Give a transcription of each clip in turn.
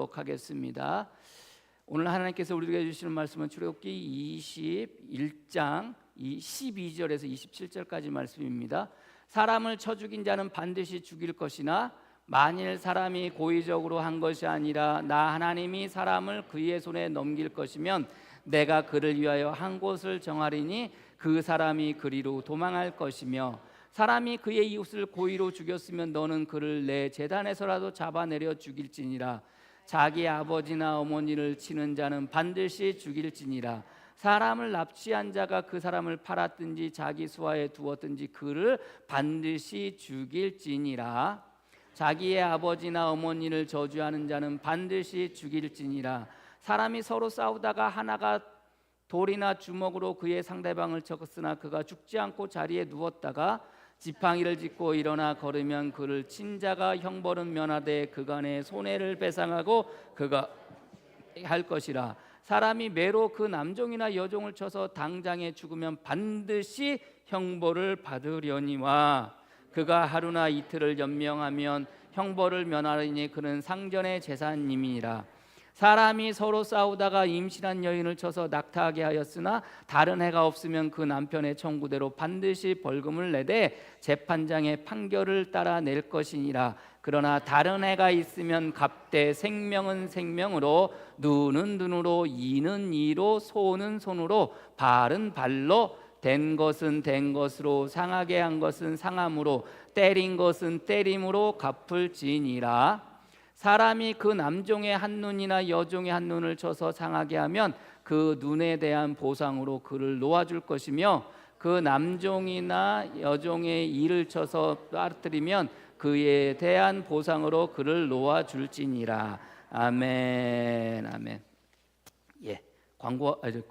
나누도록 하겠습니다. 오늘 하나님께서 우리에게 주시는 말씀은 출애굽기 21장 12절에서 27절까지 말씀입니다. 사람을 쳐 죽인 자는 반드시 죽일 것이나 만일 사람이 고의적으로 한 것이 아니라 나 하나님이 사람을 그의 손에 넘길 것이면 내가 그를 위하여 한 곳을 정하리니 그 사람이 그리로 도망할 것이며 사람이 그의 이웃을 고의로 죽였으면 너는 그를 내 제단에서라도 잡아내려 죽일지니라. 자기 아버지나 어머니를 치는 자는 반드시 죽일지니라. 사람을 납치한 자가 그 사람을 팔았든지 자기 수하에 두었든지 그를 반드시 죽일지니라. 자기의 아버지나 어머니를 저주하는 자는 반드시 죽일지니라. 사람이 서로 싸우다가 하나가 돌이나 주먹으로 그의 상대방을 쳤으나 그가 죽지 않고 자리에 누웠다가 지팡이를 짚고 일어나 걸으면 그를 친 자가 형벌은 면하되 그간의 손해를 배상하고 그가 할 것이라. 사람이 매로 그 남종이나 여종을 쳐서 당장에 죽으면 반드시 형벌을 받으려니와 그가 하루나 이틀을 연명하면 형벌을 면하리니 그는 상전의 제사님이니라. 사람이 서로 싸우다가 임신한 여인을 쳐서 낙타하게 하였으나 다른 해가 없으면 그 남편의 청구대로 반드시 벌금을 내되 재판장의 판결을 따라 낼 것이니라. 그러나 다른 해가 있으면 값되 생명은 생명으로 눈은 눈으로 이는 이로 소는 손으로 발은 발로 된 것은 된 것으로 상하게 한 것은 상함으로 때린 것은 때림으로 갚을지니라. 사람이 그 남종의 한 눈이나 여종의 한 눈을 쳐서 상하게 하면 그 눈에 대한 보상으로 그를 놓아줄 것이며 그 남종이나 여종의 이를 쳐서 빠뜨리면 그에 대한 보상으로 그를 놓아줄지니라. 아멘. 아멘. 예.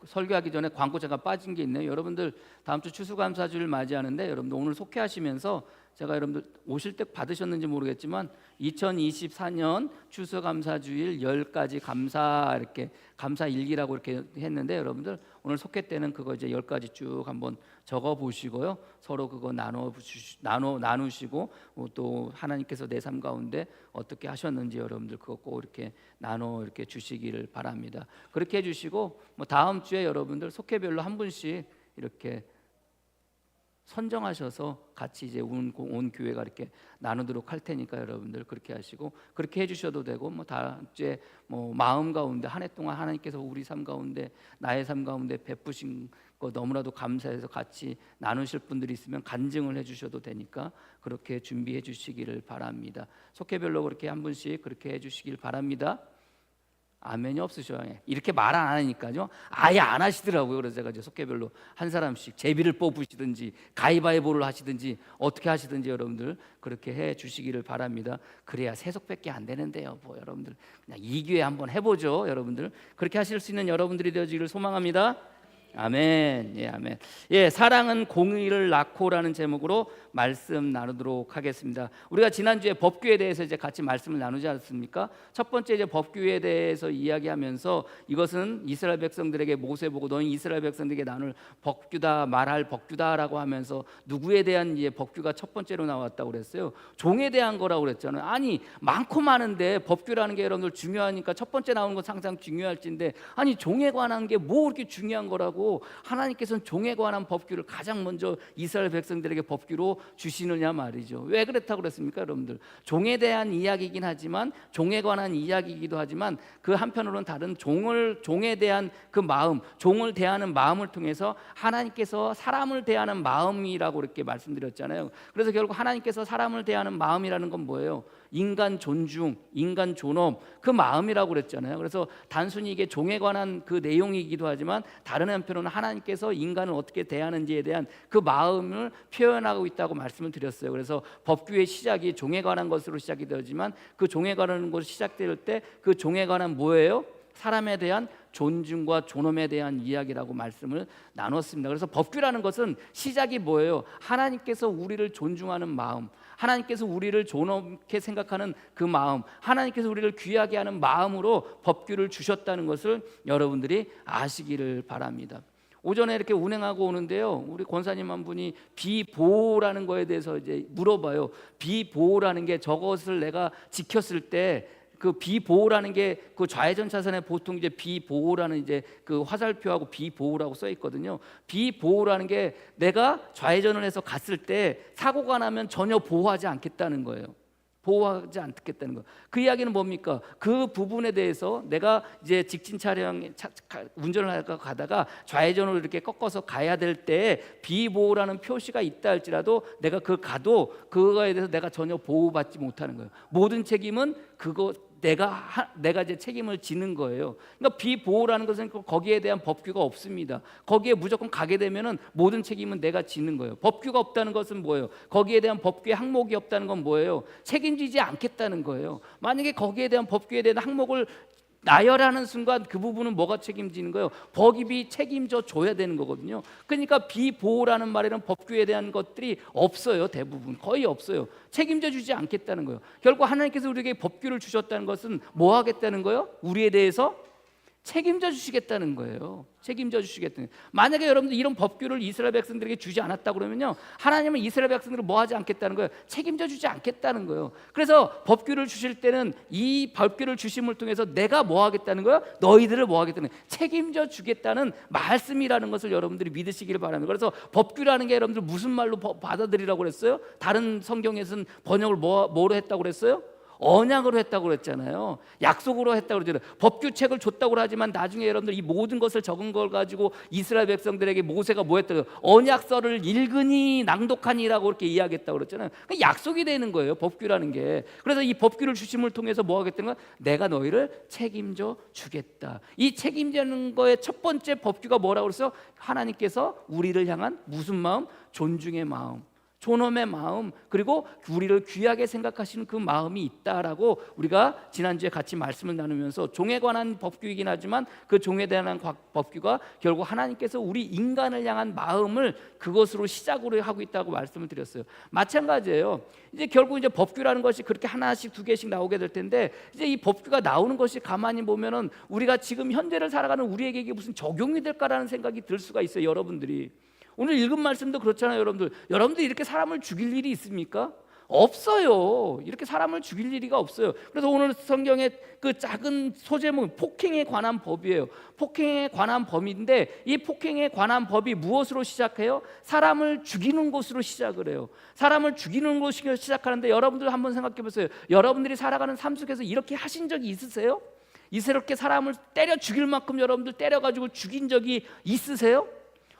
설교하기 전에 광고 잠깐 빠진 게 있네요. 여러분들 다음 주 추수감사주를 맞이하는데 여러분들 오늘 속회하시면서 제가 여러분들 오실 때 받으셨는지 모르겠지만 2024년 추수감사주일 10가지 감사 이렇게 감사 일기라고 이렇게 했는데 여러분들 오늘 속회 때는 그거 이제 10가지 쭉 한번 적어 보시고요. 서로 그거 나누시고 또 하나님께서 내 삶 가운데 어떻게 하셨는지 여러분들 그거 꼭 이렇게 나눠 이렇게 주시기를 바랍니다. 그렇게 해 주시고 다음 주에 여러분들 속회별로 한 분씩 이렇게 선정하셔서 같이 이제 온 교회가 이렇게 나누도록 할 테니까 여러분들 그렇게 하시고 그렇게 해주셔도 되고 다음 주에 마음 가운데 한 해 동안 하나님께서 우리 삶 가운데 나의 삶 가운데 베푸신 거 너무나도 감사해서 같이 나누실 분들이 있으면 간증을 해주셔도 되니까 그렇게 준비해 주시기를 바랍니다. 속회별로 그렇게 한 분씩 그렇게 해주시길 바랍니다. 아멘이 없으셔요. 이렇게 말 안 하니까요. 아예 안 하시더라고요. 그래서 제가 이제 속회별로 한 사람씩 제비를 뽑으시든지 가위바위보를 하시든지 어떻게 하시든지 여러분들 그렇게 해 주시기를 바랍니다. 그래야 세속밖에 안 되는데요. 여러분들 그냥 이 기회에 한번 해보죠. 여러분들 그렇게 하실 수 있는 여러분들이 되어지기를 소망합니다. 아멘. 예, 아멘. 예, 사랑은 공의를 낳고라는 제목으로 말씀 나누도록 하겠습니다. 우리가 지난주에 법규에 대해서 이제 같이 말씀을 나누지 않았습니까? 첫 번째 이제 법규에 대해서 이야기하면서 이것은 이스라엘 백성들에게 모세 보고 너희 이스라엘 백성들에게 나눌 법규다 말할 법규다라고 하면서 누구에 대한 이제 법규가 첫 번째로 나왔다고 그랬어요. 종에 대한 거라고 그랬잖아요. 아니 많고 많은데 법규라는 게 여러분들 중요하니까 첫 번째 나오는 건 항상 중요할진데 아니 종에 관한 게 뭐 그렇게 중요한 거라고 하나님께서는 종에 관한 법규를 가장 먼저 이스라엘 백성들에게 법규로 주시느냐 말이죠. 왜 그렇다고 그랬습니까 여러분들? 종에 대한 이야기이긴 하지만 종에 관한 이야기이기도 하지만 그 한편으로는 다른 종에 대한 그 마음, 종을 대하는 마음을 통해서 하나님께서 사람을 대하는 마음이라고 이렇게 말씀드렸잖아요. 그래서 결국 하나님께서 사람을 대하는 마음이라는 건 뭐예요? 인간 존중, 인간 존엄 그 마음이라고 그랬잖아요. 그래서 단순히 이게 종에 관한 그 내용이기도 하지만 다른 한편으로는 하나님께서 인간을 어떻게 대하는지에 대한 그 마음을 표현하고 있다고 말씀을 드렸어요. 그래서 법규의 시작이 종에 관한 것으로 시작이 되지만 그 종에 관한 것이 시작될 때 그 종에 관한 뭐예요? 사람에 대한 존중과 존엄에 대한 이야기라고 말씀을 나눴습니다. 그래서 법규라는 것은 시작이 뭐예요? 하나님께서 우리를 존중하는 마음, 하나님께서 우리를 존엄케 생각하는 그 마음, 하나님께서 우리를 귀하게 하는 마음으로 법규를 주셨다는 것을 여러분들이 아시기를 바랍니다. 오전에 이렇게 운행하고 오는데요, 우리 권사님 한 분이 비보호라는 거에 대해서 이제 물어봐요. 비보호라는 게 저것을 내가 지켰을 때 그 비보호라는 게 그 좌회전 차선에 보통 이제 비보호라는 이제 그 화살표하고 비보호라고 써 있거든요. 비보호라는 게 내가 좌회전을 해서 갔을 때 사고가 나면 전혀 보호하지 않겠다는 거예요. 보호하지 않겠다는 거. 그 이야기는 뭡니까? 그 부분에 대해서 내가 이제 직진 차량 운전을 하다가 가다가 좌회전으로 이렇게 꺾어서 가야 될 때 비보호라는 표시가 있다 할지라도 내가 그 가도 그거에 대해서 내가 전혀 보호받지 못하는 거예요. 모든 책임은 그거 내가 이제 책임을 지는 거예요. 그러니까 비보호라는 것은 거기에 대한 법규가 없습니다. 거기에 무조건 가게 되면은 모든 책임은 내가 지는 거예요. 법규가 없다는 것은 뭐예요? 거기에 대한 법규의 항목이 없다는 건 뭐예요? 책임지지 않겠다는 거예요. 만약에 거기에 대한 법규에 대한 항목을 나열하는 순간 그 부분은 뭐가 책임지는 거예요? 법이 책임져 줘야 되는 거거든요. 그러니까 비보호라는 말에는 법규에 대한 것들이 없어요. 대부분 거의 없어요. 책임져 주지 않겠다는 거예요. 결국 하나님께서 우리에게 법규를 주셨다는 것은 뭐 하겠다는 거예요? 우리에 대해서 책임져 주시겠다는 거예요. 책임져 주시겠다는 거예요. 만약에 여러분들 이런 법규를 이스라엘 백성들에게 주지 않았다 그러면요, 하나님은 이스라엘 백성들을 뭐 하지 않겠다는 거예요? 책임져 주지 않겠다는 거예요. 그래서 법규를 주실 때는 이 법규를 주심을 통해서 내가 뭐 하겠다는 거예요? 너희들을 뭐 하겠다는 거예요? 책임져 주겠다는 말씀이라는 것을 여러분들이 믿으시기를 바랍니다. 그래서 법규라는 게 여러분들 무슨 말로 받아들이라고 그랬어요? 다른 성경에서는 번역을 뭐로 했다고 그랬어요? 언약으로 했다고 그랬잖아요. 약속으로 했다고 그랬잖아요. 법규책을 줬다고 하지만 나중에 여러분들 이 모든 것을 적은 걸 가지고 이스라엘 백성들에게 모세가 뭐 했다고, 언약서를 읽으니 낭독하니라고 그렇게 이야기했다고 그랬잖아요. 그러니까 약속이 되는 거예요, 법규라는 게. 그래서 이 법규를 주심을 통해서 뭐 하겠다는 거야? 내가 너희를 책임져 주겠다. 이 책임지는 거의 첫 번째 법규가 뭐라고 그랬어요? 하나님께서 우리를 향한 무슨 마음? 존중의 마음, 존엄의 마음, 그리고 우리를 귀하게 생각하시는 그 마음이 있다라고 우리가 지난주에 같이 말씀을 나누면서 종에 관한 법규이긴 하지만 그 종에 대한 법규가 결국 하나님께서 우리 인간을 향한 마음을 그것으로 시작으로 하고 있다고 말씀을 드렸어요. 마찬가지예요. 이제 결국 이제 법규라는 것이 그렇게 하나씩 두 개씩 나오게 될 텐데, 이제 이 법규가 나오는 것이 가만히 보면은 우리가 지금 현재를 살아가는 우리에게 이게 무슨 적용이 될까라는 생각이 들 수가 있어요. 여러분들이 오늘 읽은 말씀도 그렇잖아요. 여러분들 이렇게 사람을 죽일 일이 있습니까? 없어요. 이렇게 사람을 죽일 일이가 없어요. 그래서 오늘 성경의 그 작은 소제목은 폭행에 관한 법이에요. 폭행에 관한 법인데 이 폭행에 관한 법이 무엇으로 시작해요? 사람을 죽이는 것으로 시작을 해요. 사람을 죽이는 것으로 시작하는데 여러분들 한번 생각해 보세요. 여러분들이 살아가는 삶 속에서 이렇게 하신 적이 있으세요? 이렇게 사람을 때려 죽일 만큼 여러분들 때려가지고 죽인 적이 있으세요?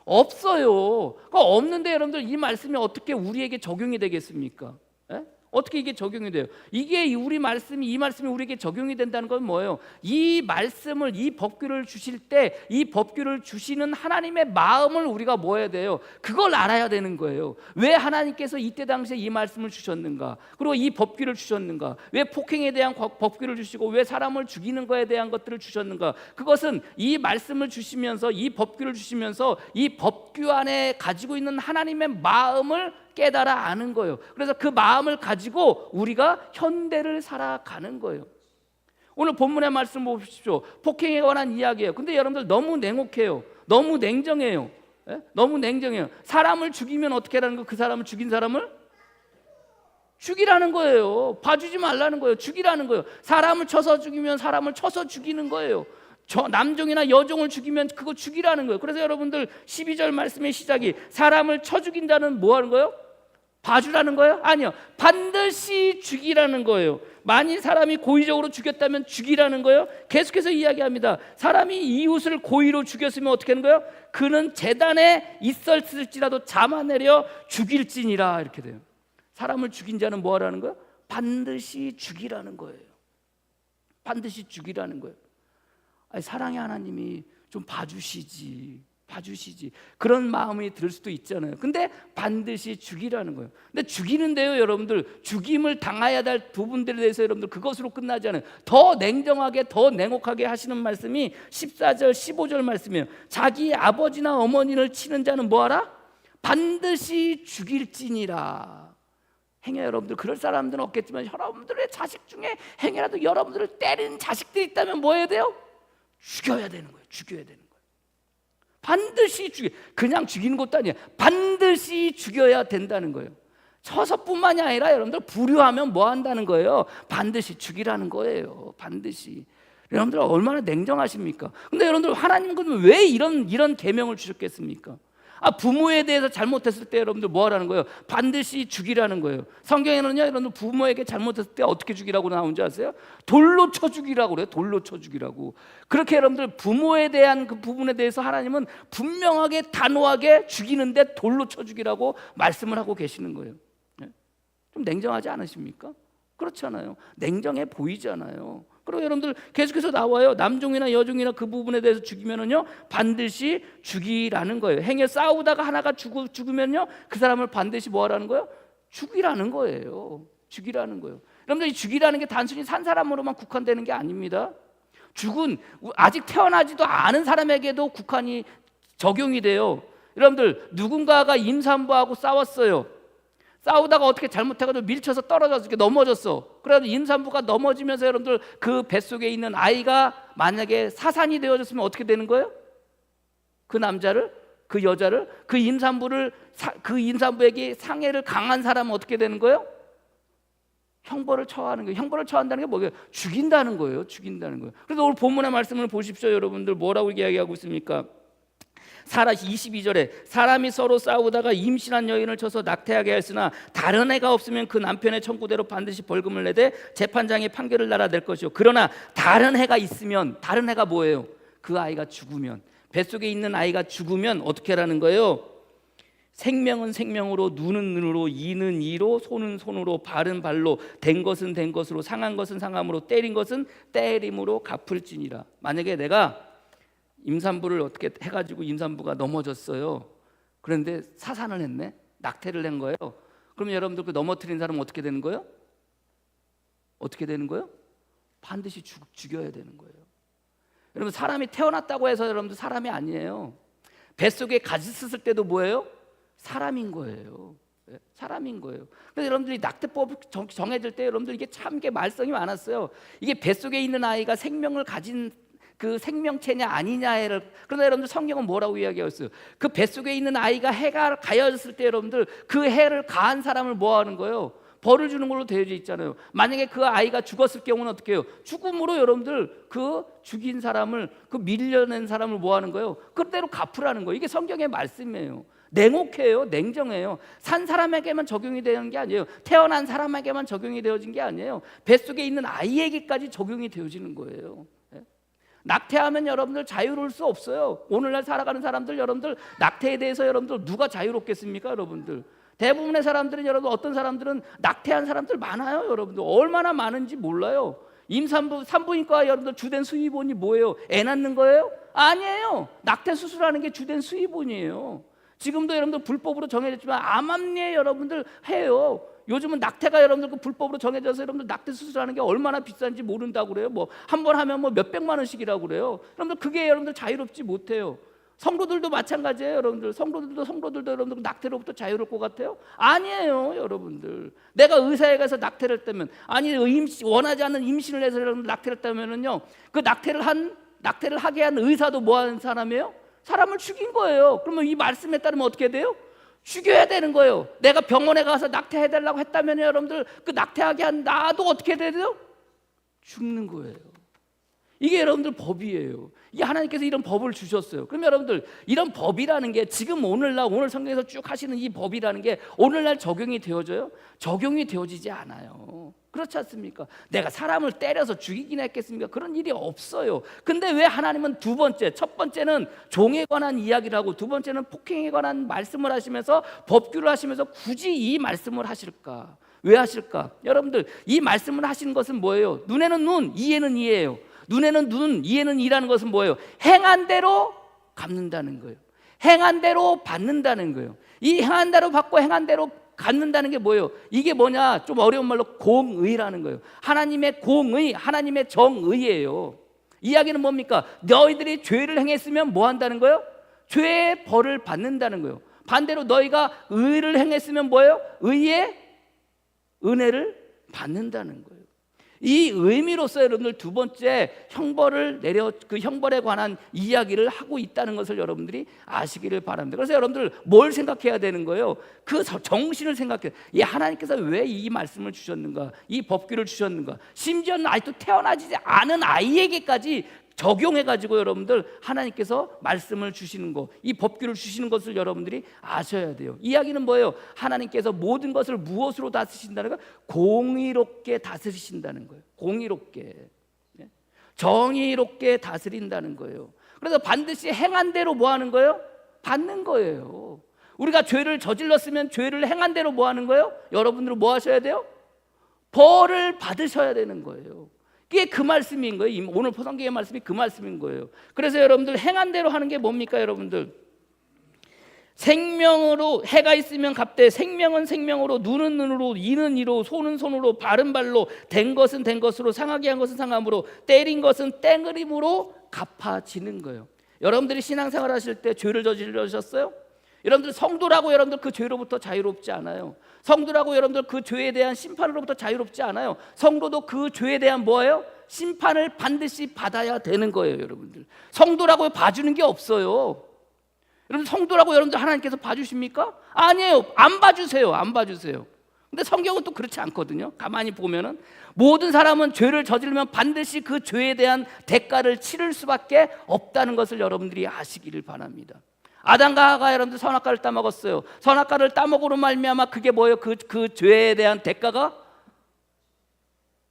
없어요. 없는데 여러분들 이 말씀이 어떻게 우리에게 적용이 되겠습니까? 에? 어떻게 이게 적용이 돼요? 이게 우리 말씀이, 이 말씀이 우리에게 적용이 된다는 건 뭐예요? 이 말씀을, 이 법규를 주실 때 이 법규를 주시는 하나님의 마음을 우리가 뭐 해야 돼요? 그걸 알아야 되는 거예요. 왜 하나님께서 이때 당시에 이 말씀을 주셨는가? 그리고 이 법규를 주셨는가? 왜 폭행에 대한 법규를 주시고 왜 사람을 죽이는 거에 대한 것들을 주셨는가? 그것은 이 말씀을 주시면서, 이 법규를 주시면서 이 법규 안에 가지고 있는 하나님의 마음을 깨달아 아는 거예요. 그래서 그 마음을 가지고 우리가 현대를 살아가는 거예요. 오늘 본문의 말씀 보십시오. 폭행에 관한 이야기예요. 근데 여러분들 너무 냉혹해요. 너무 냉정해요. 예? 너무 냉정해요. 사람을 죽이면 어떻게 하라는 거예요? 그 사람을 죽인 사람을 죽이라는 거예요. 봐주지 말라는 거예요. 죽이라는 거예요. 사람을 쳐서 죽이면 사람을 쳐서 죽이는 거예요. 남종이나 여종을 죽이면 그거 죽이라는 거예요. 그래서 여러분들 12절 말씀의 시작이 사람을 쳐 죽인다는 뭐 하는 거예요? 봐주라는 거예요? 아니요. 반드시 죽이라는 거예요. 만일 사람이 고의적으로 죽였다면 죽이라는 거예요. 계속해서 이야기합니다. 사람이 이웃을 고의로 죽였으면 어떻게 하는 거예요? 그는 제단에 있었을지라도 잡아내려 죽일지니라, 이렇게 돼요. 사람을 죽인 자는 뭐 하라는 거예요? 반드시 죽이라는 거예요. 반드시 죽이라는 거예요. 아니, 사랑의 하나님이 좀 봐주시지 그런 마음이 들 수도 있잖아요. 근데 반드시 죽이라는 거예요. 근데 죽이는데요, 여러분들 죽임을 당해야 될 부분들에 대해서 여러분들 그것으로 끝나지 않아요. 더 냉정하게, 더 냉혹하게 하시는 말씀이 14절 15절 말씀이에요. 자기 아버지나 어머니를 치는 자는 뭐하라? 반드시 죽일지니라. 행여 여러분들 그럴 사람들은 없겠지만 여러분들의 자식 중에 행여라도 여러분들을 때리는 자식들이 있다면 뭐 해야 돼요? 죽여야 되는 거예요. 죽여야 되는 거예요. 반드시 그냥 죽이는 것도 아니에요. 반드시 죽여야 된다는 거예요. 쳐서뿐만이 아니라 여러분들 불효하면 뭐 한다는 거예요? 반드시 죽이라는 거예요. 반드시. 여러분들 얼마나 냉정하십니까? 근데 여러분들 하나님은 왜 이런 계명을 주셨겠습니까? 부모에 대해서 잘못했을 때 여러분들 뭐 하라는 거예요? 반드시 죽이라는 거예요. 성경에는요, 여러분들 부모에게 잘못했을 때 어떻게 죽이라고 나온 줄 아세요? 돌로 쳐 죽이라고 그래요. 돌로 쳐 죽이라고. 그렇게 여러분들 부모에 대한 그 부분에 대해서 하나님은 분명하게 단호하게 죽이는데 돌로 쳐 죽이라고 말씀을 하고 계시는 거예요. 좀 냉정하지 않으십니까? 그렇잖아요. 냉정해 보이잖아요. 그리고 여러분들 계속해서 나와요. 남종이나 여종이나 그 부분에 대해서 죽이면은요 반드시 죽이라는 거예요. 행여 싸우다가 하나가 죽으면요 그 사람을 반드시 뭐 하라는 거예요? 죽이라는 거예요. 죽이라는 거예요. 여러분들 이 죽이라는 게 단순히 산 사람으로만 국한되는 게 아닙니다. 죽은 아직 태어나지도 않은 사람에게도 국한이 적용이 돼요. 여러분들 누군가가 임산부하고 싸웠어요. 싸우다가 어떻게 잘못해가지고 밀쳐서 떨어져서 이렇게 넘어졌어. 그래서 임산부가 넘어지면서 여러분들 그 뱃속에 있는 아이가 만약에 사산이 되어졌으면 어떻게 되는 거예요? 그 남자를, 그 여자를, 그 임산부에게 상해를 강한 사람은 어떻게 되는 거예요? 형벌을 처하는 거예요. 형벌을 처한다는 게 뭐예요? 죽인다는 거예요. 죽인다는 거예요. 그래서 오늘 본문의 말씀을 보십시오. 여러분들 뭐라고 이야기하고 있습니까? 22절에 사람이 서로 싸우다가 임신한 여인을 쳐서 낙태하게 하였으나 다른 애가 없으면 그 남편의 청구대로 반드시 벌금을 내되 재판장이 판결을 날아낼 것이요 그러나 다른 애가 있으면, 다른 애가 뭐예요? 그 아이가 죽으면, 뱃속에 있는 아이가 죽으면 어떻게 하라는 거예요? 생명은 생명으로, 눈은 눈으로, 이는 이로, 손은 손으로, 발은 발로, 된 것은 된 것으로, 상한 것은 상함으로, 때린 것은 때림으로 갚을지니라. 만약에 내가 임산부를 어떻게 해가지고 임산부가 넘어졌어요. 그런데 사산을 했네, 낙태를 한 거예요. 그러면 여러분들 그 넘어뜨린 사람은 어떻게 되는 거예요? 어떻게 되는 거예요? 반드시 죽여야 되는 거예요. 여러분 사람이 태어났다고 해서 여러분들 사람이 아니에요. 뱃속에 가지 었을 때도 뭐예요? 사람인 거예요. 사람인 거예요. 그래서 여러분들이 낙태법이 정해질 때 여러분들 이게 참 말썽이 많았어요. 이게 뱃속에 있는 아이가 생명을 가진 그 생명체냐 아니냐를. 그러나 여러분들 성경은 뭐라고 이야기하고 있어요? 그 뱃속에 있는 아이가 해가 가해졌을 때 여러분들 그 해를 가한 사람을 뭐 하는 거예요? 벌을 주는 걸로 되어져 있잖아요. 만약에 그 아이가 죽었을 경우는 어떻게 해요? 죽음으로 여러분들 그 죽인 사람을, 그 밀려낸 사람을 뭐 하는 거예요? 그대로 갚으라는 거예요. 이게 성경의 말씀이에요. 냉혹해요. 냉정해요. 산 사람에게만 적용이 되는 게 아니에요. 태어난 사람에게만 적용이 되어진 게 아니에요. 뱃속에 있는 아이에게까지 적용이 되어지는 거예요. 낙태하면 여러분들 자유로울 수 없어요. 오늘날 살아가는 사람들, 여러분들 낙태에 대해서 여러분들 누가 자유롭겠습니까? 여러분들 대부분의 사람들은, 여러분 어떤 사람들은 낙태한 사람들 많아요. 여러분들 얼마나 많은지 몰라요. 임산부, 산부인과 여러분들 주된 수입원이 뭐예요? 애 낳는 거예요? 아니에요. 낙태 수술하는 게 주된 수입원이에요. 지금도 여러분들 불법으로 정해졌지만 암암리에 여러분들 해요. 요즘은 낙태가 여러분들 그 불법으로 정해져서 여러분들 낙태 수술하는 게 얼마나 비싼지 모른다고 그래요. 뭐 한 번 하면 뭐 몇백만 원씩이라고 그래요. 여러분들 그게 여러분들 자유롭지 못해요. 성도들도 마찬가지예요. 여러분들 성도들도 여러분들 낙태로부터 자유로울 것 같아요? 아니에요. 여러분들 내가 의사에 가서 낙태를 했다면, 아니 원하지 않는 임신을 해서 여러분들 낙태를 했다면은요, 그 낙태를 하게 한 의사도 뭐 하는 사람이에요? 사람을 죽인 거예요. 그러면 이 말씀에 따르면 어떻게 돼요? 죽여야 되는 거예요. 내가 병원에 가서 낙태해달라고 했다면 여러분들 그 낙태하게 한 나도 어떻게 돼요? 죽는 거예요. 이게 여러분들 법이에요. 이게 하나님께서 이런 법을 주셨어요. 그럼 여러분들 이런 법이라는 게 지금 오늘 성경에서 쭉 하시는 이 법이라는 게 오늘날 적용이 되어져요? 적용이 되어지지 않아요. 그렇지 않습니까? 내가 사람을 때려서 죽이긴 했겠습니까? 그런 일이 없어요. 근데 왜 하나님은 두 번째, 첫 번째는 종에 관한 이야기를 하고 두 번째는 폭행에 관한 말씀을 하시면서 법규를 하시면서 굳이 이 말씀을 하실까? 왜 하실까? 여러분들 이 말씀을 하시는 것은 뭐예요? 눈에는 눈, 이에는 이예요. 눈에는 눈, 이에는 이라는 것은 뭐예요? 행한 대로 갚는다는 거예요. 행한 대로 받는다는 거예요. 이 행한 대로 받고 행한 대로 갖는다는 게 뭐예요? 이게 뭐냐? 좀 어려운 말로 공의라는 거예요. 하나님의 공의, 하나님의 정의예요. 이야기는 뭡니까? 너희들이 죄를 행했으면 뭐 한다는 거예요? 죄의 벌을 받는다는 거예요. 반대로 너희가 의를 행했으면 뭐예요? 의의 은혜를 받는다는 거예요. 이 의미로서 여러분들 두 번째 형벌을 그 형벌에 관한 이야기를 하고 있다는 것을 여러분들이 아시기를 바랍니다. 그래서 여러분들 뭘 생각해야 되는 거예요? 그 정신을 생각해요. 이 하나님께서 왜 이 말씀을 주셨는가? 이 법규를 주셨는가? 심지어는 아직도 태어나지 않은 아이에게까지 적용해가지고 여러분들 하나님께서 말씀을 주시는 거, 이 법규를 주시는 것을 여러분들이 아셔야 돼요. 이야기는 뭐예요? 하나님께서 모든 것을 무엇으로 다스리신다는 거? 공의롭게 다스리신다는 거예요. 공의롭게, 정의롭게 다스린다는 거예요. 그래서 반드시 행한 대로 뭐 하는 거예요? 받는 거예요. 우리가 죄를 저질렀으면 죄를 행한 대로 뭐 하는 거예요? 여러분들은 뭐 하셔야 돼요? 벌을 받으셔야 되는 거예요. 이게 그 말씀인 거예요. 오늘 포상계의 말씀이 그 말씀인 거예요. 그래서 여러분들 행한 대로 하는 게 뭡니까 여러분들? 생명으로 해가 있으면 갚되 생명은 생명으로, 눈은 눈으로, 이는 이로, 손은 손으로, 발은 발로, 된 것은 된 것으로, 상하게 한 것은 상함으로, 때린 것은 땡그림으로 갚아지는 거예요. 여러분들이 신앙생활 하실 때 죄를 저지르셨어요? 여러분들 성도라고 여러분들 그 죄로부터 자유롭지 않아요. 성도라고 여러분들 그 죄에 대한 심판으로부터 자유롭지 않아요. 성도도 그 죄에 대한 뭐예요? 심판을 반드시 받아야 되는 거예요. 여러분들 성도라고 봐주는 게 없어요. 여러분 성도라고 여러분들 하나님께서 봐주십니까? 아니에요. 안 봐주세요. 안 봐주세요. 근데 성경은 또 그렇지 않거든요. 가만히 보면은 모든 사람은 죄를 저지르면 반드시 그 죄에 대한 대가를 치를 수밖에 없다는 것을 여러분들이 아시기를 바랍니다. 아담과 하와가 여러분들 선악과를 따먹었어요. 선악과를 따먹으로 말미암아 그게 뭐예요? 그 죄에 대한 대가가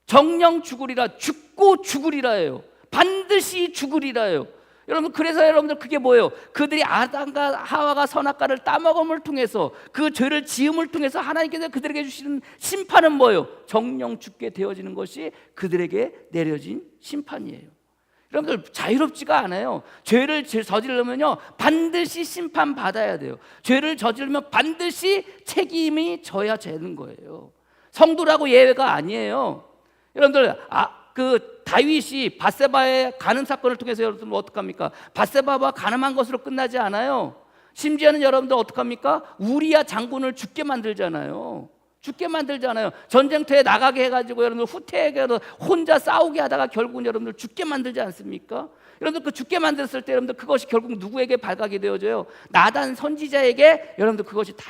정령 죽으리라, 죽고 죽으리라예요. 반드시 죽으리라예요. 여러분 그래서 여러분들 그게 뭐예요? 그들이 아담과 하와가 선악과를 따먹음을 통해서 그 죄를 지음을 통해서 하나님께서 그들에게 주시는 심판은 뭐예요? 정령 죽게 되어지는 것이 그들에게 내려진 심판이에요. 여러분들 자유롭지가 않아요. 죄를 저지르면요 반드시 심판받아야 돼요. 죄를 저지르면 반드시 책임이 져야 되는 거예요. 성도라고 예외가 아니에요. 여러분들 그 다윗이 밧세바의 간음 사건을 통해서 여러분들 어떡합니까? 밧세바와 간음한 것으로 끝나지 않아요. 심지어는 여러분들 어떡합니까? 우리야 장군을 죽게 만들잖아요. 죽게 만들잖아요. 전쟁터에 나가게 해가지고 여러분들 후퇴해서 혼자 싸우게 하다가 결국은 여러분들 죽게 만들지 않습니까? 여러분들 그 죽게 만들었을 때 여러분들 그것이 결국 누구에게 발각이 되어져요? 나단 선지자에게 여러분들 그것이 다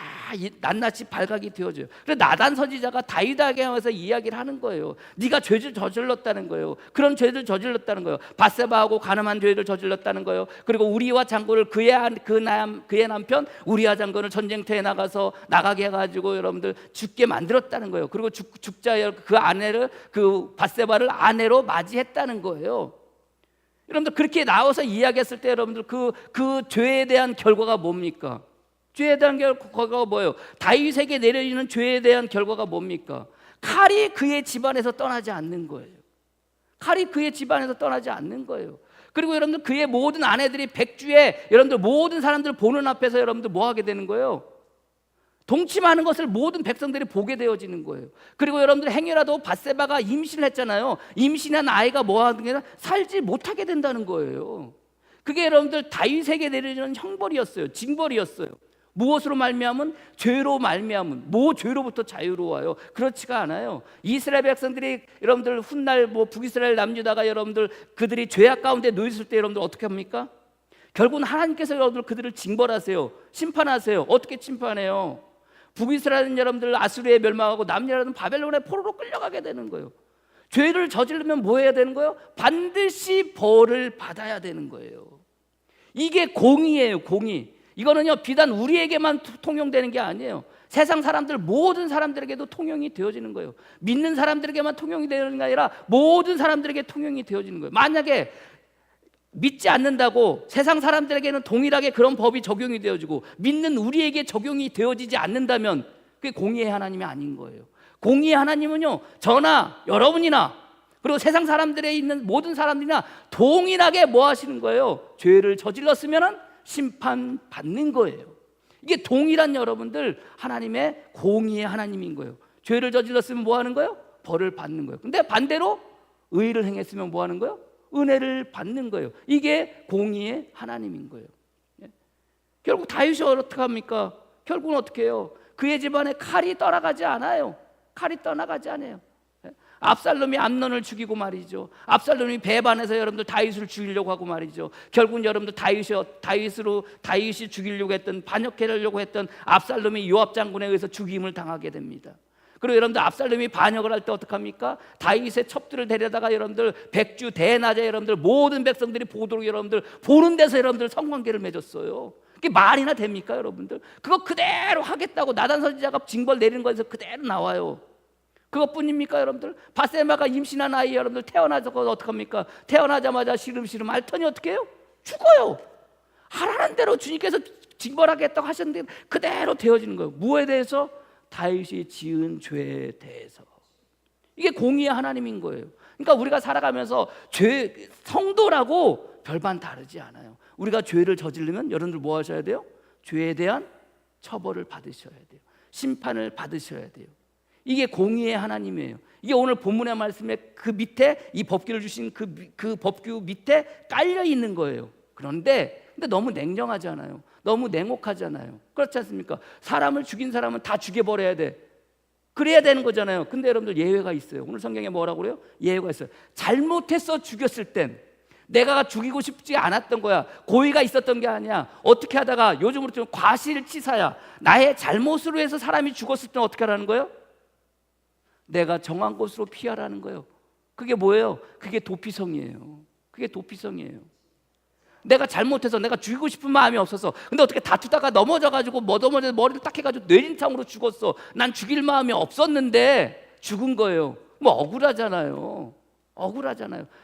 낱낱이 발각이 되어져요. 그래서 나단 선지자가 다윗에게 하면서 이야기를 하는 거예요. 네가 죄를 저질렀다는 거예요. 그런 죄를 저질렀다는 거예요. 밧세바하고 간음한 죄를 저질렀다는 거예요. 그리고 우리와 장군을 그의 남편 우리와 장군을 전쟁터에 나가게 해가지고 여러분들 죽게 만들었다는 거예요. 그리고 죽자 그 아내를 그 밧세바를 아내로 맞이했다는 거예요. 여러분들 그렇게 나와서 이야기했을 때 여러분들 그 죄에 대한 결과가 뭡니까? 죄에 대한 결과가 뭐예요? 다윗에게 내려지는 죄에 대한 결과가 뭡니까? 칼이 그의 집안에서 떠나지 않는 거예요. 칼이 그의 집안에서 떠나지 않는 거예요. 그리고 여러분들 그의 모든 아내들이 백주에 여러분들 모든 사람들 보는 앞에서 여러분들 뭐 하게 되는 거예요? 동침하는 것을 모든 백성들이 보게 되어지는 거예요. 그리고 여러분들 행여라도 밧세바가 임신을 했잖아요. 임신한 아이가 뭐 하는 게 아니라 살지 못하게 된다는 거예요. 그게 여러분들 다윗에게 내려지는 형벌이었어요. 징벌이었어요. 무엇으로 말미암은? 죄로 말미암은. 뭐 죄로부터 자유로워요? 그렇지가 않아요. 이스라엘 백성들이 여러분들 훗날 북이스라엘 남유다가 여러분들 그들이 죄악 가운데 놓였을 때 여러분들 어떻게 합니까? 결국은 하나님께서 여러분들 그들을 징벌하세요. 심판하세요. 어떻게 심판해요? 북이스라엘은 여러분들 아수르에 멸망하고 남유다는 바벨론에 포로로 끌려가게 되는 거예요. 죄를 저지르면 뭐 해야 되는 거예요? 반드시 벌을 받아야 되는 거예요. 이게 공의예요. 공의. 이거는요 비단 우리에게만 통용되는 게 아니에요. 세상 사람들 모든 사람들에게도 통용이 되어지는 거예요. 믿는 사람들에게만 통용이 되는 게 아니라 모든 사람들에게 통용이 되어지는 거예요. 만약에 믿지 않는다고 세상 사람들에게는 동일하게 그런 법이 적용이 되어지고 믿는 우리에게 적용이 되어지지 않는다면 그게 공의의 하나님이 아닌 거예요. 공의의 하나님은요 저나 여러분이나 그리고 세상 사람들에 있는 모든 사람들이나 동일하게 뭐 하시는 거예요? 죄를 저질렀으면 심판받는 거예요. 이게 동일한 여러분들 하나님의 공의의 하나님인 거예요. 죄를 저질렀으면 뭐 하는 거예요? 벌을 받는 거예요. 근데 반대로 의를 행했으면 뭐 하는 거예요? 은혜를 받는 거예요. 이게 공의의 하나님인 거예요. 결국 다윗이 어떻게 합니까? 결국은 어떻게 해요? 그의 집안에 칼이 떠나가지 않아요. 칼이 떠나가지 않아요. 압살롬이 암논을 죽이고 말이죠. 압살롬이 배반해서 여러분들 다윗을 죽이려고 하고 말이죠. 결국은 여러분들 다윗이 죽이려고 했던, 반역하려고 했던 압살롬이 요압 장군에 의해서 죽임을 당하게 됩니다. 그리고 여러분들 압살롬이 반역을 할 때 어떡합니까? 다윗의 첩들을 데려다가 여러분들 백주 대낮에 여러분들 모든 백성들이 보도록 여러분들 보는 데서 여러분들 성관계를 맺었어요. 그게 말이나 됩니까 여러분들? 그거 그대로 하겠다고 나단 선지자가 징벌 내리는 거에서 그대로 나와요. 그것뿐입니까 여러분들? 바세마가 임신한 아이 여러분들 태어나서 어떡합니까? 태어나자마자 시름시름 앓더니 어떻게 해요? 죽어요. 하라는 대로 주님께서 징벌하겠다고 하셨는데 그대로 되어지는 거예요. 무엇에 대해서? 다윗이 지은 죄에 대해서. 이게 공의의 하나님인 거예요. 그러니까 우리가 살아가면서 성도라고 별반 다르지 않아요. 우리가 죄를 저지르면 여러분들 뭐 하셔야 돼요? 죄에 대한 처벌을 받으셔야 돼요. 심판을 받으셔야 돼요. 이게 공의의 하나님이에요. 이게 오늘 본문의 말씀에 그 밑에 이 법규를 주신 그 법규 밑에 깔려 있는 거예요. 근데 너무 냉정하잖아요. 너무 냉혹하잖아요. 그렇지 않습니까? 사람을 죽인 사람은 다 죽여버려야 돼. 그래야 되는 거잖아요. 근데 여러분들 예외가 있어요. 오늘 성경에 뭐라고 그래요? 예외가 있어요. 잘못해서 죽였을 땐 내가 죽이고 싶지 않았던 거야. 고의가 있었던 게 아니야. 어떻게 하다가 요즘으로 좀 과실치사야. 나의 잘못으로 해서 사람이 죽었을 땐 어떻게 하라는 거예요? 내가 정한 곳으로 피하라는 거예요. 그게 뭐예요? 그게 도피성이에요. 그게 도피성이에요. 내가 잘못해서 내가 죽이고 싶은 마음이 없어서 근데 어떻게 다투다가 넘어져가지고 머리를 딱 해가지고 뇌진탕으로 죽었어. 난 죽일 마음이 없었는데 죽은 거예요. 뭐 억울하잖아요.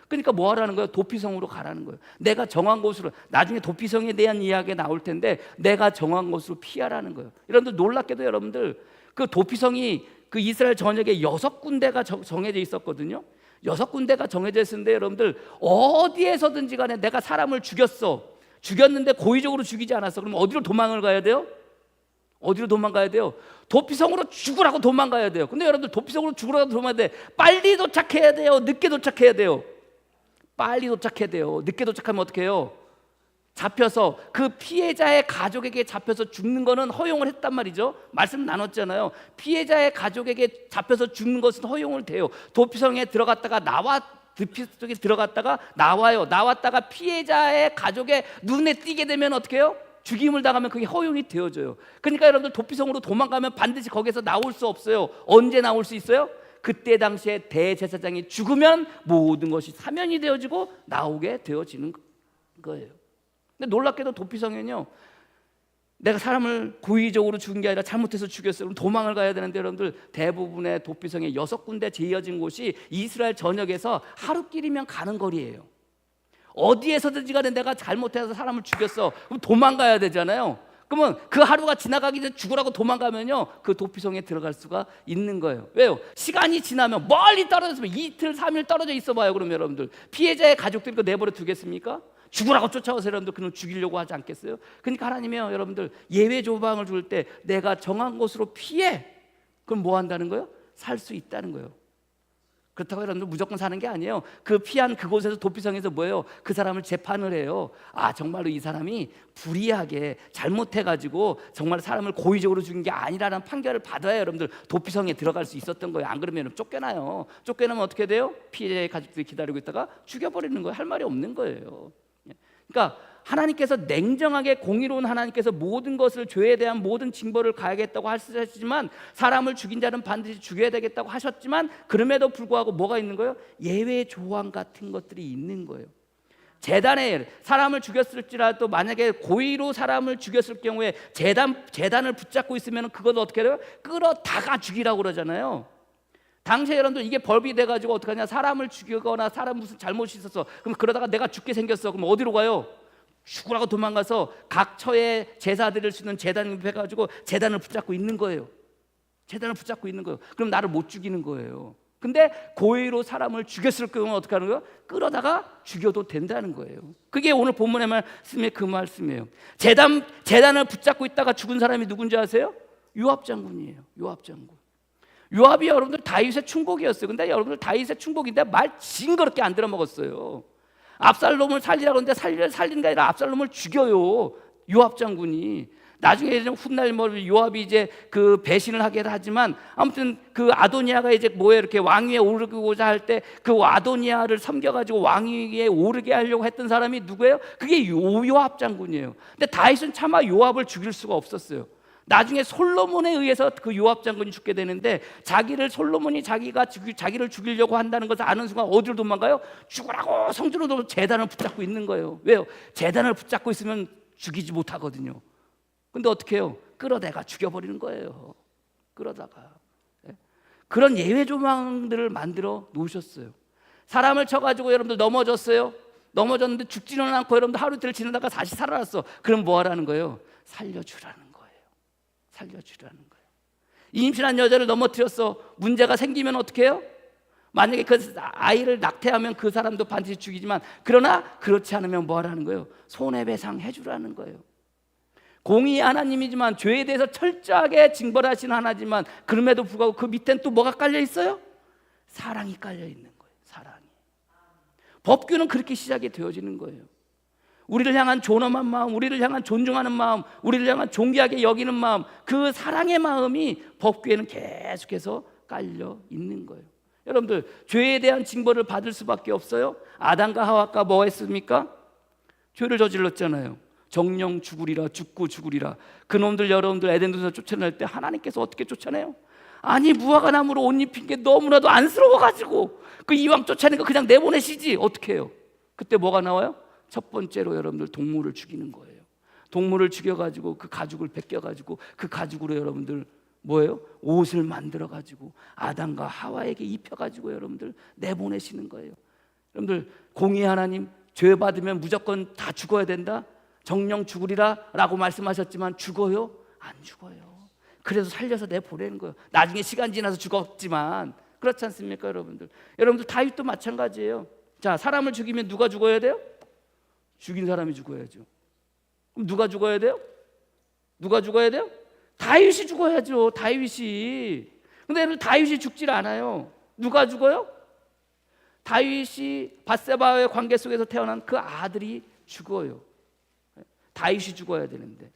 그러니까 뭐 하라는 거예요? 도피성으로 가라는 거예요. 내가 정한 곳으로. 나중에 도피성에 대한 이야기가 나올 텐데 내가 정한 곳으로 피하라는 거예요. 여러분들 놀랍게도 여러분들 그 도피성이 그 이스라엘 전역에 6군데가 정해져 있었거든요. 6군데가 정해져 있었는데 여러분들 어디에서든지 간에 내가 사람을 죽였는데 고의적으로 죽이지 않았어. 그럼 어디로 도망을 가야 돼요? 어디로 도망가야 돼요? 도피성으로 죽으라고 도망가야 돼요. 근데 여러분들 도피성으로 죽으라고 도망가야 돼. 빨리 도착해야 돼요? 늦게 도착해야 돼요? 빨리 도착해야 돼요. 늦게 도착하면 어떻게 해요? 잡혀서 그 피해자의 가족에게 잡혀서 죽는 거는 허용을 했단 말이죠. 말씀 나눴잖아요. 피해자의 가족에게 잡혀서 죽는 것은 허용을 돼요. 도피성에 들어갔다가 도피성에 들어갔다가 나와요. 나왔다가 피해자의 가족의 눈에 띄게 되면 어떻게 해요? 죽임을 당하면 그게 허용이 되어져요. 그러니까 여러분들 도피성으로 도망가면 반드시 거기서 나올 수 없어요. 언제 나올 수 있어요? 그때 당시에 대제사장이 죽으면 모든 것이 사면이 되어지고 나오게 되어지는 거예요. 근데 놀랍게도 도피성에는요, 내가 사람을 고의적으로 죽인 게 아니라 잘못해서 죽였어요. 그럼 도망을 가야 되는데 여러분들 대부분의 도피성에 6군데 지어진 곳이 이스라엘 전역에서 하루길이면 가는 거리예요. 어디에서든지 간에 내가 잘못해서 사람을 죽였어. 그럼 도망가야 되잖아요. 그러면 그 하루가 지나가기 전에 죽으라고 도망가면요, 그 도피성에 들어갈 수가 있는 거예요. 왜요? 시간이 지나면 멀리 떨어졌으면 이틀 3일 떨어져 있어 봐요. 그러면 여러분들 피해자의 가족들이 그 내버려 두겠습니까? 죽으라고 쫓아와서 여러분들 그는 죽이려고 하지 않겠어요? 그러니까 하나님이요, 여러분들 예외 조방을 줄 때 내가 정한 곳으로 피해. 그럼 뭐 한다는 거예요? 살 수 있다는 거예요. 그렇다고 여러분들 무조건 사는 게 아니에요. 그 피한 그곳에서 도피성에서 뭐예요? 그 사람을 재판을 해요. 아, 정말로 이 사람이 불의하게 잘못해가지고 정말 사람을 고의적으로 죽인 게 아니라는 판결을 받아야 여러분들 도피성에 들어갈 수 있었던 거예요. 안 그러면 쫓겨나요. 쫓겨나면 어떻게 돼요? 피해자의 가족들이 기다리고 있다가 죽여버리는 거예요. 할 말이 없는 거예요. 그러니까 하나님께서 냉정하게 공의로운 하나님께서 모든 것을 죄에 대한 모든 징벌을 가야겠다고 하셨지만 사람을 죽인 자는 반드시 죽여야 되겠다고 하셨지만 그럼에도 불구하고 뭐가 있는 거예요? 예외 조항 같은 것들이 있는 거예요. 제단에 사람을 죽였을지라도 만약에 고의로 사람을 죽였을 경우에 제단을 붙잡고 있으면 그것을 어떻게 해요? 끌어다가 죽이라고 그러잖아요. 당시에 여러분들 이게 벌비 돼가지고 어떻게 하냐, 사람을 죽이거나 사람 무슨 잘못이 있었어. 그럼 그러다가 내가 죽게 생겼어. 그럼 어디로 가요? 죽으라고 도망가서 각 처에 제사 드릴 수 있는 제단을 해가지고 제단을 붙잡고 있는 거예요. 제단을 붙잡고 있는 거예요. 그럼 나를 못 죽이는 거예요. 근데 고의로 사람을 죽였을 경우는 어떻게 하는 거예요? 끌어다가 죽여도 된다는 거예요. 그게 오늘 본문의 말씀의 그 말씀이에요. 제단을 붙잡고 있다가 죽은 사람이 누군지 아세요? 요압 장군이에요. 요압 장군. 요압이 여러분들 다윗의 충복이었어요. 근데 여러분들 다윗의 충복인데 말 징그럽게 안 들어먹었어요. 압살롬을 살리라고 하는데 살리는 게 아니라 압살롬을 죽여요. 요압 장군이. 나중에 이제 훗날 요압이 이제 그 배신을 하게 하지만 아무튼 그 아도니아가 이제 뭐에 이렇게 왕위에 오르고자 할 때 그 아도니아를 섬겨가지고 왕위에 오르게 하려고 했던 사람이 누구예요? 그게 요압 장군이에요. 근데 다윗은 차마 요압을 죽일 수가 없었어요. 나중에 솔로몬에 의해서 그 요압 장군이 죽게 되는데 솔로몬이 자기를 죽이려고 한다는 것을 아는 순간 어디로 도망가요? 죽으라고 성전으로 제단을 붙잡고 있는 거예요. 왜요? 제단을 붙잡고 있으면 죽이지 못하거든요. 근데 어떻게 해요? 끌어다가 죽여버리는 거예요. 끌어다가. 그런 예외 조항들을 만들어 놓으셨어요. 사람을 쳐가지고 여러분들 넘어졌어요. 넘어졌는데 죽지는 않고 여러분들 하루 이틀 지나다가 다시 살아났어. 그럼 뭐 하라는 거예요? 살려주라는 거예요. 살려주라는 거예요. 임신한 여자를 넘어뜨렸어. 문제가 생기면 어떻게 해요? 만약에 그 아이를 낙태하면 그 사람도 반드시 죽이지만 그러나 그렇지 않으면 뭐 하라는 거예요? 손해배상 해주라는 거예요. 공의의 하나님이지만 죄에 대해서 철저하게 징벌하시는 하나지만 그럼에도 불구하고 그 밑엔 또 뭐가 깔려 있어요? 사랑이 깔려 있는 거예요. 사랑이. 법규는 그렇게 시작이 되어지는 거예요. 우리를 향한 존엄한 마음, 우리를 향한 존중하는 마음, 우리를 향한 존귀하게 여기는 마음, 그 사랑의 마음이 법규에는 계속해서 깔려 있는 거예요. 여러분들 죄에 대한 징벌을 받을 수밖에 없어요. 아담과 하와가 뭐 했습니까? 죄를 저질렀잖아요. 정령 죽으리라, 죽고 죽으리라. 그놈들 여러분들 에덴동산에서 쫓아낼 때 하나님께서 어떻게 쫓아내요? 아니 무화과 나무로 옷 입힌 게 너무나도 안쓰러워가지고 그 이왕 쫓아내는 거 그냥 내보내시지 어떻게 해요? 그때 뭐가 나와요? 첫 번째로 여러분들 동물을 죽이는 거예요. 동물을 죽여가지고 그 가죽을 벗겨가지고 그 가죽으로 여러분들 뭐예요? 옷을 만들어가지고 아담과 하와에게 입혀가지고 여러분들 내보내시는 거예요. 여러분들 공의 하나님 죄 받으면 무조건 다 죽어야 된다? 정령 죽으리라 라고 말씀하셨지만 죽어요? 안 죽어요. 그래서 살려서 내보내는 거예요. 나중에 시간 지나서 죽었지만 그렇지 않습니까 여러분들? 여러분들 다윗도 마찬가지예요. 자, 사람을 죽이면 누가 죽어야 돼요? 죽인 사람이 죽어야죠. 그럼 누가 죽어야 돼요? 누가 죽어야 돼요? 다윗이 죽어야죠. 다윗이. 근데 여러분 다윗이 죽질 않아요. 누가 죽어요? 다윗이 밧세바와의 관계 속에서 태어난 그 아들이 죽어요. 다윗이 죽어야 되는데.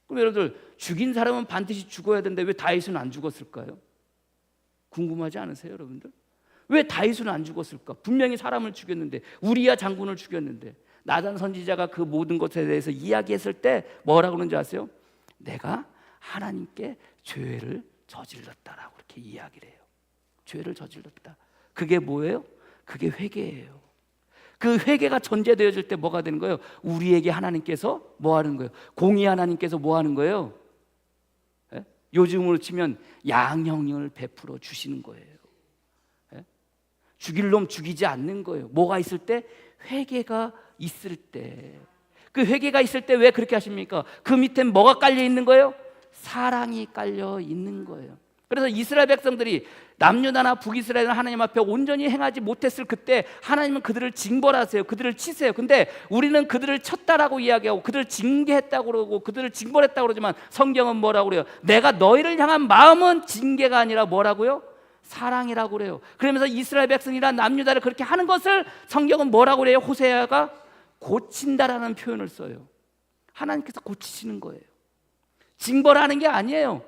그럼 여러분들 죽인 사람은 반드시 죽어야 되는데 왜 다윗은 안 죽었을까요? 궁금하지 않으세요 여러분들? 왜 다윗은 안 죽었을까? 분명히 사람을 죽였는데 우리야 장군을 죽였는데 나단 선지자가 그 모든 것에 대해서 이야기했을 때 뭐라고 그러는지 아세요? 내가 하나님께 죄를 저질렀다라고 이렇게 이야기를 해요. 죄를 저질렀다. 그게 뭐예요? 그게 회개예요. 그 회개가 전제되어질 때 뭐가 되는 거예요? 우리에게 하나님께서 뭐 하는 거예요? 공의 하나님께서 뭐 하는 거예요? 예? 요즘으로 치면 양형을 베풀어 주시는 거예요. 예? 죽일 놈 죽이지 않는 거예요. 뭐가 있을 때? 회개가 있을 때. 그 회개가 있을 때 왜 그렇게 하십니까? 그 밑에 뭐가 깔려 있는 거예요? 사랑이 깔려 있는 거예요. 그래서 이스라엘 백성들이 남유다나 북이스라엘은 하나님 앞에 온전히 행하지 못했을 그때 하나님은 그들을 징벌하세요. 그들을 치세요. 근데 우리는 그들을 쳤다라고 이야기하고 그들을 징계했다고 그러고 그들을 징벌했다고 그러지만 성경은 뭐라고 그래요? 내가 너희를 향한 마음은 징계가 아니라 뭐라고요? 사랑이라고 그래요. 그러면서 이스라엘 백성이란 남유다를 그렇게 하는 것을 성경은 뭐라고 그래요? 호세아가 고친다라는 표현을 써요. 하나님께서 고치시는 거예요. 징벌하는 게 아니에요.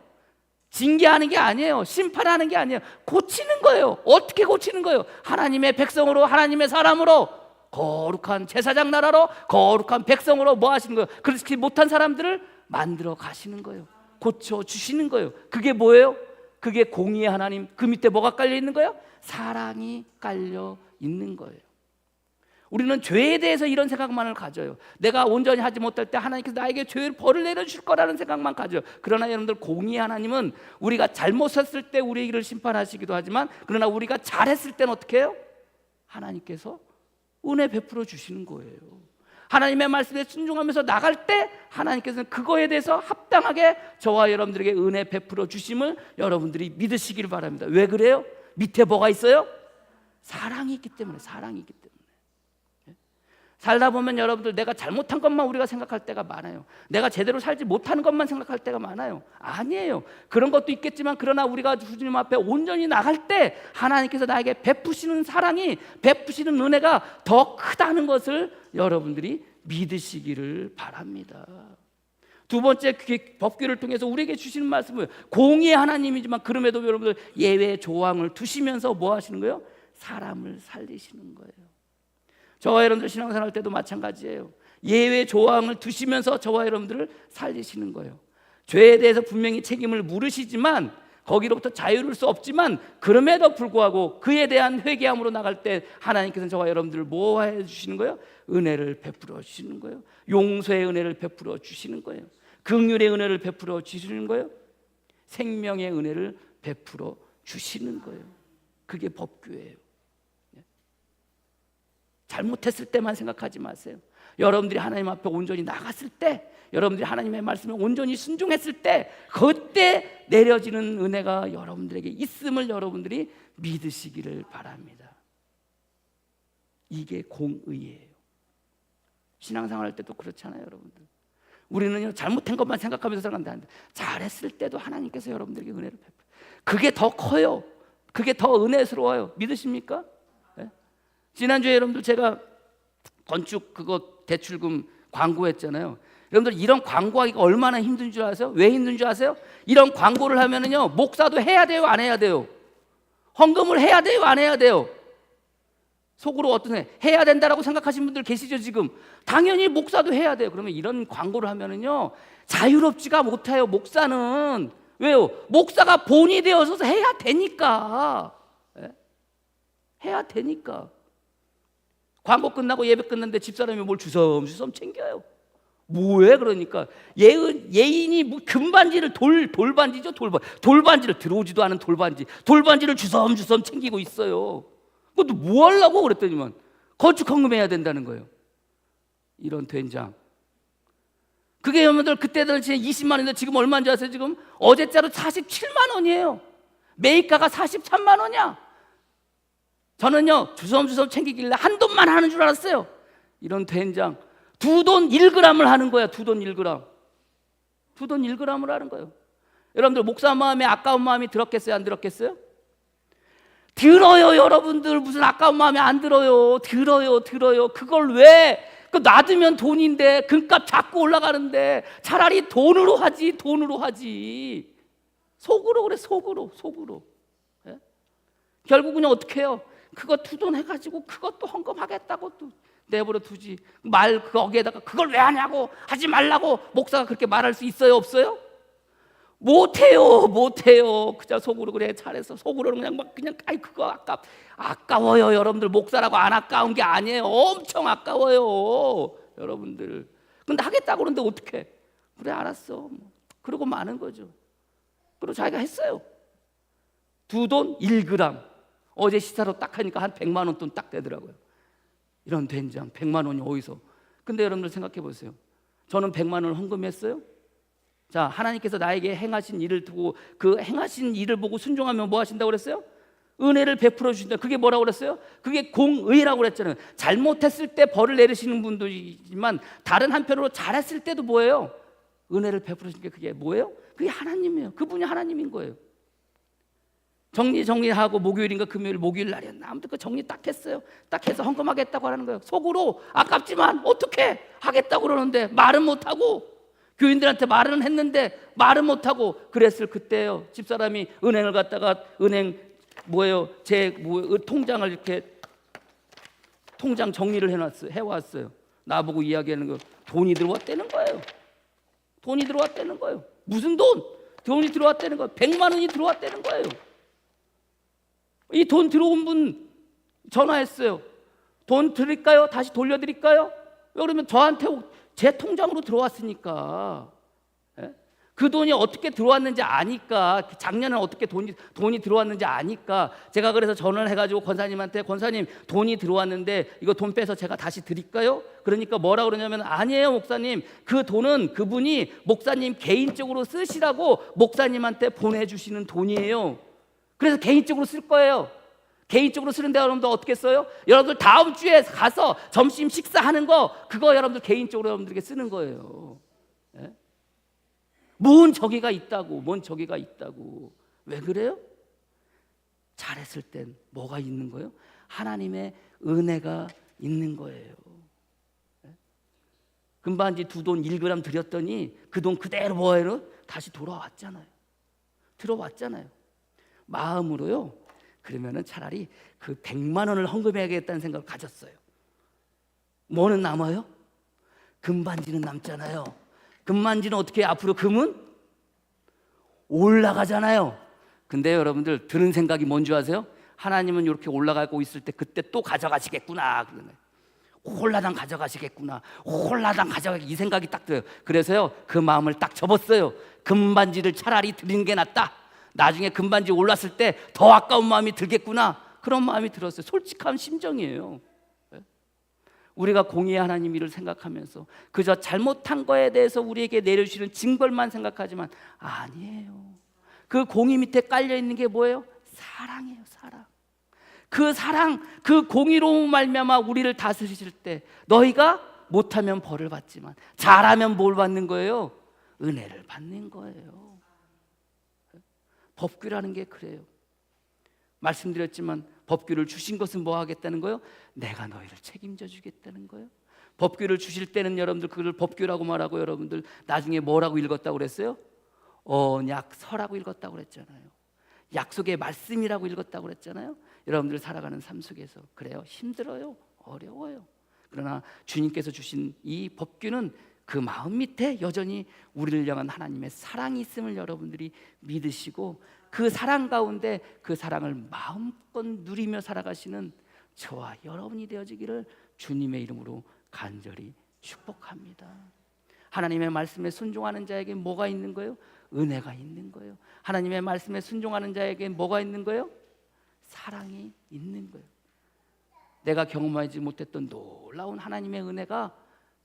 징계하는 게 아니에요. 심판하는 게 아니에요. 고치는 거예요. 어떻게 고치는 거예요? 하나님의 백성으로, 하나님의 사람으로, 거룩한 제사장 나라로, 거룩한 백성으로 뭐 하시는 거예요? 그렇지 못한 사람들을 만들어 가시는 거예요. 고쳐주시는 거예요. 그게 뭐예요? 그게 공의의 하나님. 그 밑에 뭐가 깔려 있는 거예요? 사랑이 깔려 있는 거예요. 우리는 죄에 대해서 이런 생각만을 가져요. 내가 온전히 하지 못할 때 하나님께서 나에게 죄를 벌을 내려주실 거라는 생각만 가져요. 그러나 여러분들 공의의 하나님은 우리가 잘못했을 때 우리를 심판하시기도 하지만 그러나 우리가 잘했을 때는 어떻게 해요? 하나님께서 은혜 베풀어 주시는 거예요. 하나님의 말씀에 순종하면서 나갈 때 하나님께서는 그거에 대해서 합당하게 저와 여러분들에게 은혜 베풀어 주심을 여러분들이 믿으시길 바랍니다. 왜 그래요? 밑에 뭐가 있어요? 사랑이 있기 때문에. 사랑이 있기 때문에. 살다 보면 여러분들 내가 잘못한 것만 우리가 생각할 때가 많아요. 내가 제대로 살지 못하는 것만 생각할 때가 많아요. 아니에요. 그런 것도 있겠지만 그러나 우리가 주님 앞에 온전히 나갈 때 하나님께서 나에게 베푸시는 사랑이, 베푸시는 은혜가 더 크다는 것을 여러분들이 믿으시기를 바랍니다. 두 번째, 그게 법규를 통해서 우리에게 주시는 말씀은 공의의 하나님이지만 그럼에도 여러분들 예외 조항을 두시면서 뭐 하시는 거예요? 사람을 살리시는 거예요. 저와 여러분들 신앙생활 할 때도 마찬가지예요. 예외 조항을 두시면서 저와 여러분들을 살리시는 거예요. 죄에 대해서 분명히 책임을 물으시지만 거기로부터 자유로울 수 없지만 그럼에도 불구하고 그에 대한 회개함으로 나갈 때 하나님께서는 저와 여러분들을 뭐 해주시는 거예요? 은혜를 베풀어 주시는 거예요. 용서의 은혜를 베풀어 주시는 거예요. 긍휼의 은혜를 베풀어 주시는 거예요. 생명의 은혜를 베풀어 주시는 거예요. 그게 법규예요. 잘못했을 때만 생각하지 마세요. 여러분들이 하나님 앞에 온전히 나갔을 때, 여러분들이 하나님의 말씀에 온전히 순종했을 때, 그때 내려지는 은혜가 여러분들에게 있음을 여러분들이 믿으시기를 바랍니다. 이게 공의예요. 신앙생활 할 때도 그렇잖아요, 여러분들. 우리는요, 잘못한 것만 생각하면서 살아간다. 잘했을 때도 하나님께서 여러분들에게 은혜를 베풀어요. 그게 더 커요. 그게 더 은혜스러워요. 믿으십니까? 네? 지난주에 여러분들 제가 건축 그거 대출금 광고했잖아요. 여러분들 이런 광고하기가 얼마나 힘든 줄 아세요? 왜 힘든 줄 아세요? 이런 광고를 하면은요, 목사도 해야 돼요, 안 해야 돼요? 헌금을 해야 돼요, 안 해야 돼요? 속으로 어떤 해야 된다라고 생각하시는 분들 계시죠 지금? 당연히 목사도 해야 돼요. 그러면 이런 광고를 하면은요, 자유롭지가 못해요. 목사는 왜요? 목사가 본이 되어서 해야 되니까. 해야 되니까. 광고 끝나고 예배 끝났는데 집사람이 뭘 주섬주섬 챙겨요. 뭐해? 그러니까 예인이 뭐 금반지를 돌반지죠, 돌반지를 들어오지도 않은 돌반지를 주섬주섬 챙기고 있어요. 그것도 뭐 하려고 그랬더니만 건축 헌금해야 된다는 거예요. 이런 된장. 그게 여러분들 그때 당시에 20만 원인데 지금 얼마인지 아세요? 지금 어제자로 47만 원이에요. 매입가가 43만 원이야. 저는요, 주섬주섬 챙기길래 한 돈만 하는 줄 알았어요. 이런 된장. 두 돈 1g을 하는 거야. 두 돈 1g. 두 돈 1g을 하는 거예요. 여러분들 목사 마음에 아까운 마음이 들었겠어요, 안 들었겠어요? 들어요. 여러분들 무슨 아까운 마음에 안 들어요. 들어요. 그걸 왜? 그 놔두면 돈인데 금값 자꾸 올라가는데 차라리 돈으로 하지. 속으로 그래, 속으로. 예? 결국은 어떻게 해요? 그거 두 돈 해가지고 그것도 헌금하겠다고 또 내버려 두지. 거기에다가 그걸 왜 하냐고, 하지 말라고 목사가 그렇게 말할 수 있어요, 없어요? 못해요. 그냥 속으로 그래, 잘해서 속으로는 그냥 그거 아까워요. 여러분들 목사라고 안 아까운 게 아니에요. 엄청 아까워요, 여러분들. 근데 하겠다고 그러는데 어떡해? 그래, 알았어. 그러고 마는 거죠. 그리고 자기가 했어요. 두 돈 1g. 어제 시사로 딱 하니까 한 100만 원 돈 딱 되더라고요. 이런 된장 100만 원이 어디서? 근데 여러분들 생각해 보세요. 저는 100만 원을 헌금했어요. 자, 하나님께서 나에게 행하신 일을 두고 그 행하신 일을 보고 순종하면 뭐 하신다고 그랬어요? 은혜를 베풀어 주신다. 그게 뭐라고 그랬어요? 그게 공의라고 그랬잖아요. 잘못했을 때 벌을 내리시는 분들이지만 다른 한편으로 잘했을 때도 뭐예요? 은혜를 베풀어 주신 게 그게 뭐예요? 그게 하나님이에요. 그분이 하나님인 거예요. 정리하고 목요일인가 목요일 날이었나 아무튼 그 정리 딱 했어요. 딱 해서 헌금하겠다고 하는 거예요. 속으로 아깝지만 어떻게 하겠다고 그러는데 말은 못하고, 교인들한테 말은 했는데 말은 못하고 그랬을 그때요. 집사람이 은행을 갔다가 은행 통장을 이렇게 통장 정리를 해왔어요. 나보고 이야기하는 거, 돈이 들어왔다는 거예요. 무슨 돈? 돈이 들어왔다는 거예요. 100만 원이 들어왔다는 거예요. 이 돈 들어온 분 전화했어요. 돈 드릴까요? 다시 돌려드릴까요? 그러면 저한테 제 통장으로 들어왔으니까, 그 돈이 어떻게 들어왔는지 아니까, 작년에 어떻게 돈이 들어왔는지 아니까 제가 그래서 전화를 해가지고 권사님한테, 권사님 돈이 들어왔는데 이거 돈 빼서 제가 다시 드릴까요? 그러니까 뭐라 그러냐면, 아니에요 목사님, 그 돈은 그분이 목사님 개인적으로 쓰시라고 목사님한테 보내주시는 돈이에요. 그래서 개인적으로 쓸 거예요. 개인적으로 쓰는데 여러분들 어떻게 써요? 여러분들 다음 주에 가서 점심 식사하는 거, 그거 여러분들 개인적으로 여러분들에게 쓰는 거예요. 뭔 저기가 있다고. 왜 그래요? 잘했을 땐 뭐가 있는 거예요? 하나님의 은혜가 있는 거예요. 금반지 2돈 1g 드렸더니 그 돈 그대로 뭐예요? 다시 돌아왔잖아요. 들어왔잖아요. 마음으로요. 그러면은 차라리 그 100만 원을 헌금해야겠다는 생각을 가졌어요. 뭐는 남아요? 금반지는 남잖아요. 금반지는 어떻게 해요? 앞으로 금은 올라가잖아요. 근데 여러분들 드는 생각이 뭔지 아세요? 하나님은 이렇게 올라가고 있을 때 그때 또 가져가시겠구나. 홀라당 가져가시겠구나. 홀라당 이 생각이 딱 들어요. 그래서요 그 마음을 딱 접었어요. 금반지를 차라리 드리는 게 낫다. 나중에 금반지 올랐을 때 더 아까운 마음이 들겠구나. 그런 마음이 들었어요. 솔직한 심정이에요. 우리가 공의의 하나님 일을 생각하면서 그저 잘못한 거에 대해서 우리에게 내려주시는 징벌만 생각하지만 아니에요. 그 공의 밑에 깔려있는 게 뭐예요? 사랑이에요. 사랑. 그 사랑, 그 공의로운 말미암아 우리를 다스리실 때 너희가 못하면 벌을 받지만 잘하면 뭘 받는 거예요? 은혜를 받는 거예요. 법규라는 게 그래요. 말씀드렸지만 법규를 주신 것은 뭐 하겠다는 거예요? 내가 너희를 책임져 주겠다는 거예요. 법규를 주실 때는 여러분들 그걸 법규라고 말하고 여러분들 나중에 뭐라고 읽었다고 그랬어요? 언약서라고 읽었다고 그랬잖아요. 약속의 말씀이라고 읽었다고 그랬잖아요. 여러분들 살아가는 삶 속에서 그래요. 힘들어요. 어려워요. 그러나 주님께서 주신 이 법규는 그 마음 밑에 여전히 우리를 향한 하나님의 사랑이 있음을 여러분들이 믿으시고 그 사랑 가운데 그 사랑을 마음껏 누리며 살아가시는 저와 여러분이 되어지기를 주님의 이름으로 간절히 축복합니다. 하나님의 말씀에 순종하는 자에게 뭐가 있는 거예요? 은혜가 있는 거예요. 하나님의 말씀에 순종하는 자에게 뭐가 있는 거예요? 사랑이 있는 거예요. 내가 경험하지 못했던 놀라운 하나님의 은혜가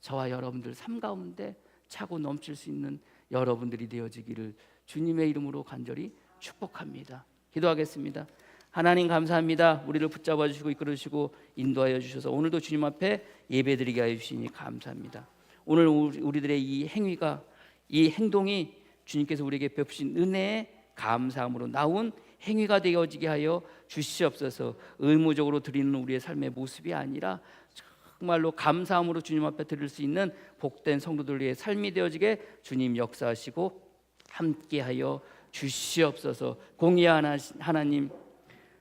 저와 여러분들 삶 가운데 차고 넘칠 수 있는 여러분들이 되어지기를 주님의 이름으로 간절히 축복합니다. 기도하겠습니다. 하나님 감사합니다. 우리를 붙잡아 주시고 이끌어 주시고 인도하여 주셔서 오늘도 주님 앞에 예배드리게 하여 주시니 감사합니다. 오늘 우리들의 이 행위가, 이 행동이 주님께서 우리에게 베푸신 은혜에 감사함으로 나온 행위가 되어지게 하여 주시옵소서. 의무적으로 드리는 우리의 삶의 모습이 아니라 정말로 감사함으로 주님 앞에 드릴 수 있는 복된 성도들의 삶이 되어지게 주님 역사하시고 함께하여 주시옵소서. 공의한 하나님,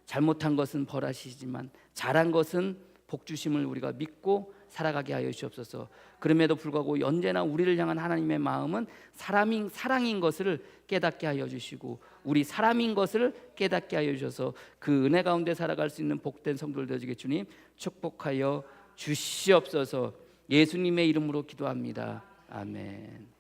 잘못한 것은 벌하시지만 잘한 것은 복 주심을 우리가 믿고 살아가게 하여 주옵소서. 그럼에도 불구하고 언제나 우리를 향한 하나님의 마음은 사랑인 것을 깨닫게 하여 주시고 우리 사람인 것을 깨닫게 하여 주셔서 그 은혜 가운데 살아갈 수 있는 복된 성도들 되시게 주님 축복하여 주시옵소서. 예수님의 이름으로 기도합니다. 아멘.